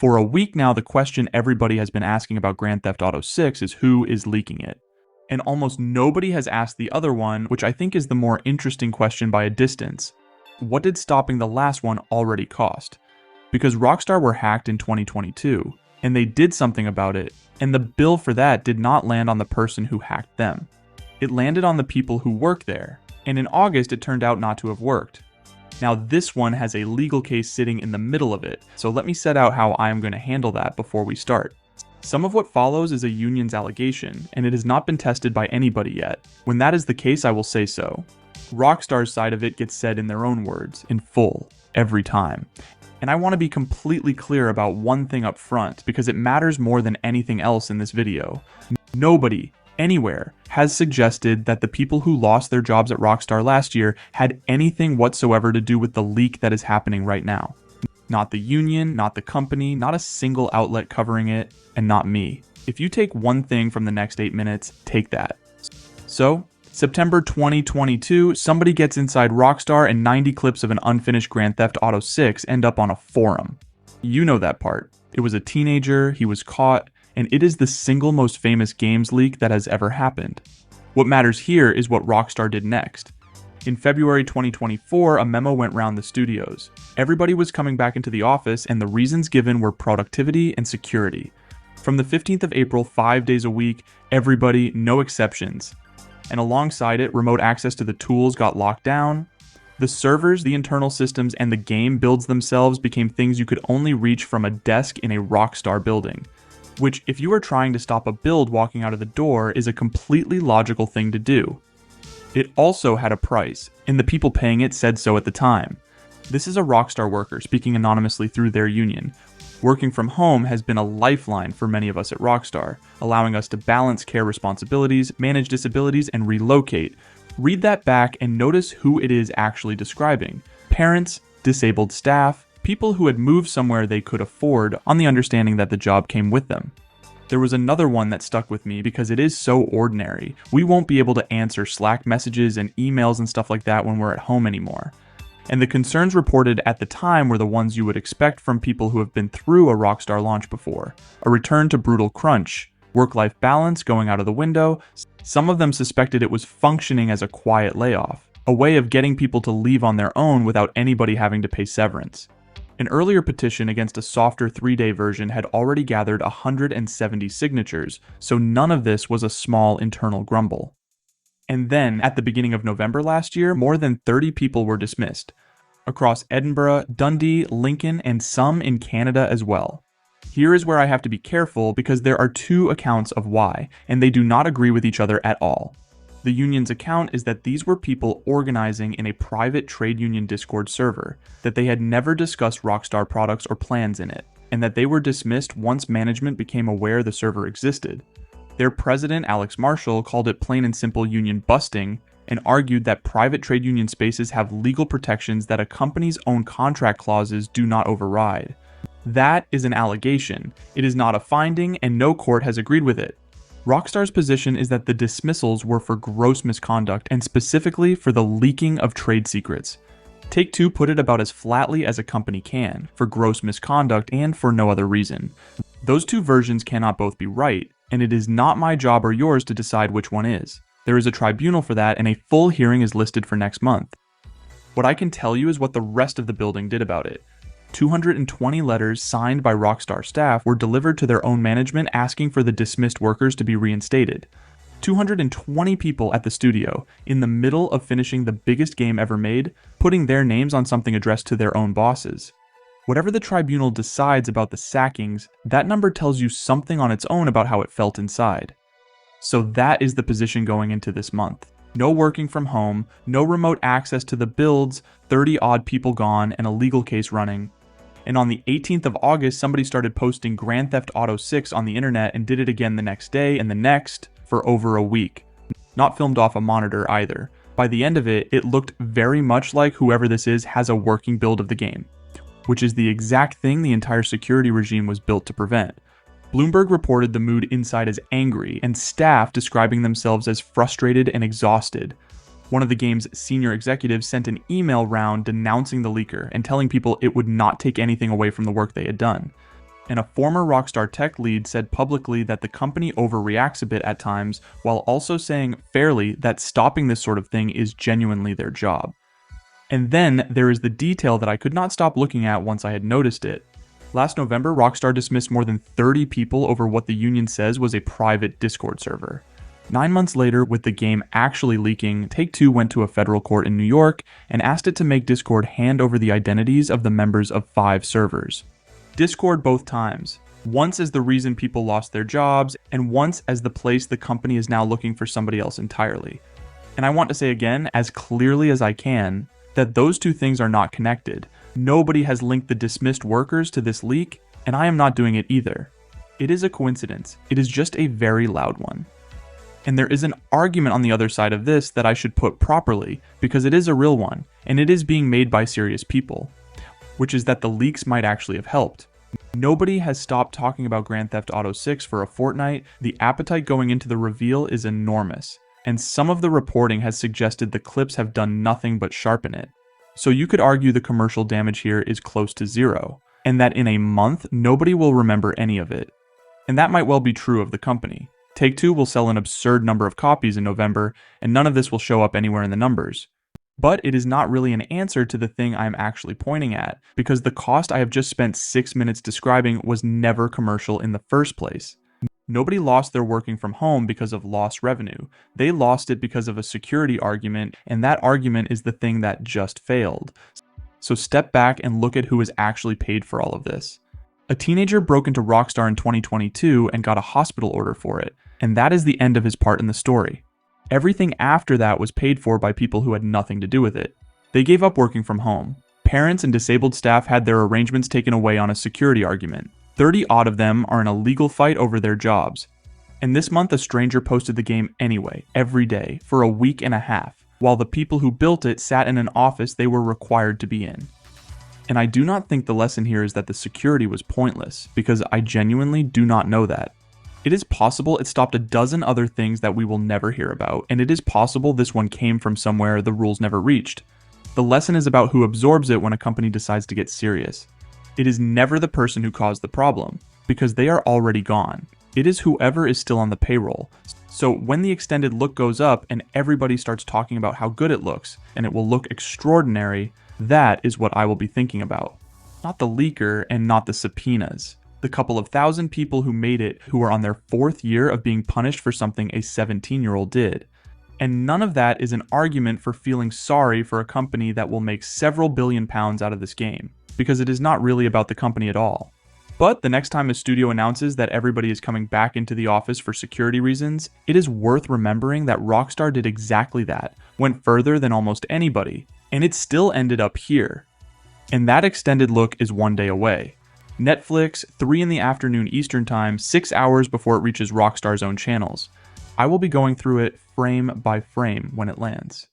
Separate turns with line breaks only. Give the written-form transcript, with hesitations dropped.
For a week now, the question everybody has been asking about Grand Theft Auto 6 is who is leaking it. And almost nobody has asked the other one, which I think is the more interesting question by a distance. What did stopping the last one already cost? Because Rockstar were hacked in 2022, and they did something about it, and the bill for that did not land on the person who hacked them. It landed on the people who work there, and in August it turned out not to have worked. Now this one has a legal case sitting in the middle of it, so let me set out how I am going to handle that before we start. Some of what follows is a union's allegation, and it has not been tested by anybody yet. When that is the case, I will say so. Rockstar's side of it gets said in their own words, in full, every time. And I want to be completely clear about one thing up front, because it matters more than anything else in this video. Nobody, anywhere, has suggested that the people who lost their jobs at Rockstar last year had anything whatsoever to do with the leak that is happening right now. Not the union, not the company, not a single outlet covering it, and not me. If you take one thing from the next 8 minutes, take that. So, September 2022, somebody gets inside Rockstar and 90 clips of an unfinished Grand Theft Auto 6 end up on a forum. You know that part. It was a teenager, he was caught, and it is the single most famous games leak that has ever happened. What matters here is what Rockstar did next. In February 2024, a memo went round the studios. Everybody was coming back into the office, and the reasons given were productivity and security. From the 15th of April, 5 days a week, everybody, no exceptions. And alongside it, remote access to the tools got locked down. The servers, the internal systems, and the game builds themselves became things you could only reach from a desk in a Rockstar building. Which, if you are trying to stop a build walking out of the door, is a completely logical thing to do. It also had a price, and the people paying it said so at the time. This is a Rockstar worker speaking anonymously through their union. Working from home has been a lifeline for many of us at Rockstar, allowing us to balance care responsibilities, manage disabilities, and relocate. Read that back and notice who it is actually describing. Parents, disabled staff, people who had moved somewhere they could afford on the understanding that the job came with them. There was another one that stuck with me because it is so ordinary. We won't be able to answer Slack messages and emails and stuff like that when we're at home anymore. And the concerns reported at the time were the ones you would expect from people who have been through a Rockstar launch before. A return to brutal crunch, work-life balance going out of the window. Some of them suspected it was functioning as a quiet layoff, a way of getting people to leave on their own without anybody having to pay severance. An earlier petition against a softer 3-day version had already gathered 170 signatures, so none of this was a small internal grumble. And then, at the beginning of November last year, more than 30 people were dismissed, across Edinburgh, Dundee, Lincoln, and some in Canada as well. Here is where I have to be careful because there are two accounts of why, and they do not agree with each other at all. The union's account is that these were people organizing in a private trade union Discord server, that they had never discussed Rockstar products or plans in it, and that they were dismissed once management became aware the server existed. Their president, Alex Marshall, called it plain and simple union busting, and argued that private trade union spaces have legal protections that a company's own contract clauses do not override. That is an allegation. It is not a finding, and no court has agreed with it. Rockstar's position is that the dismissals were for gross misconduct and specifically for the leaking of trade secrets. Take-Two put it about as flatly as a company can, for gross misconduct and for no other reason. Those two versions cannot both be right, and it is not my job or yours to decide which one is. There is a tribunal for that, and a full hearing is listed for next month. What I can tell you is what the rest of the building did about it. 220 letters signed by Rockstar staff were delivered to their own management asking for the dismissed workers to be reinstated. 220 people at the studio, in the middle of finishing the biggest game ever made, putting their names on something addressed to their own bosses. Whatever the tribunal decides about the sackings, that number tells you something on its own about how it felt inside. So that is the position going into this month. No working from home, no remote access to the builds, 30 odd people gone, and a legal case running. And on the 18th of August, somebody started posting Grand Theft Auto 6 on the internet and did it again the next day and the next for over a week. Not filmed off a monitor either. By the end of it, it looked very much like whoever this is has a working build of the game, which is the exact thing the entire security regime was built to prevent. Bloomberg reported the mood inside as angry, and staff describing themselves as frustrated and exhausted. One of the game's senior executives sent an email round denouncing the leaker and telling people it would not take anything away from the work they had done. And a former Rockstar tech lead said publicly that the company overreacts a bit at times, while also saying fairly that stopping this sort of thing is genuinely their job. And then there is the detail that I could not stop looking at once I had noticed it. Last November, Rockstar dismissed more than 30 people over what the union says was a private Discord server. 9 months later, with the game actually leaking, Take-Two went to a federal court in New York and asked it to make Discord hand over the identities of the members of 5 servers. Discord both times. Once as the reason people lost their jobs, and once as the place the company is now looking for somebody else entirely. And I want to say again, as clearly as I can, that those two things are not connected. Nobody has linked the dismissed workers to this leak, and I am not doing it either. It is a coincidence. It is just a very loud one. And there is an argument on the other side of this that I should put properly, because it is a real one, and it is being made by serious people, which is that the leaks might actually have helped. Nobody has stopped talking about Grand Theft Auto 6 for a fortnight. The appetite going into the reveal is enormous, and some of the reporting has suggested the clips have done nothing but sharpen it. So you could argue the commercial damage here is close to zero, and that in a month, nobody will remember any of it. And that might well be true of the company. Take-Two will sell an absurd number of copies in November, and none of this will show up anywhere in the numbers. But it is not really an answer to the thing I'm actually pointing at, because the cost I have just spent 6 minutes describing was never commercial in the first place. Nobody lost their working from home because of lost revenue. They lost it because of a security argument, and that argument is the thing that just failed. So step back and look at who is actually paid for all of this. A teenager broke into Rockstar in 2022 and got a hospital order for it, and that is the end of his part in the story. Everything after that was paid for by people who had nothing to do with it. They gave up working from home. Parents and disabled staff had their arrangements taken away on a security argument. 30 odd of them are in a legal fight over their jobs. And this month a stranger posted the game anyway, every day, for a week and a half, while the people who built it sat in an office they were required to be in. And I do not think the lesson here is that the security was pointless, because I genuinely do not know that. It is possible it stopped a dozen other things that we will never hear about, and it is possible this one came from somewhere the rules never reached. The lesson is about who absorbs it when a company decides to get serious. It is never the person who caused the problem, because they are already gone. It is whoever is still on the payroll. So when the extended look goes up and everybody starts talking about how good it looks, and it will look extraordinary, that is what I will be thinking about. Not the leaker and not the subpoenas. The couple of thousand people who made it who are on their 4th year of being punished for something a 17-year-old did. And none of that is an argument for feeling sorry for a company that will make several billion pounds out of this game, because it is not really about the company at all. But the next time a studio announces that everybody is coming back into the office for security reasons, it is worth remembering that Rockstar did exactly that, went further than almost anybody, and it still ended up here. And that extended look is one day away. Netflix, 3 in the afternoon Eastern Time, 6 hours before it reaches Rockstar's own channels. I will be going through it frame by frame when it lands.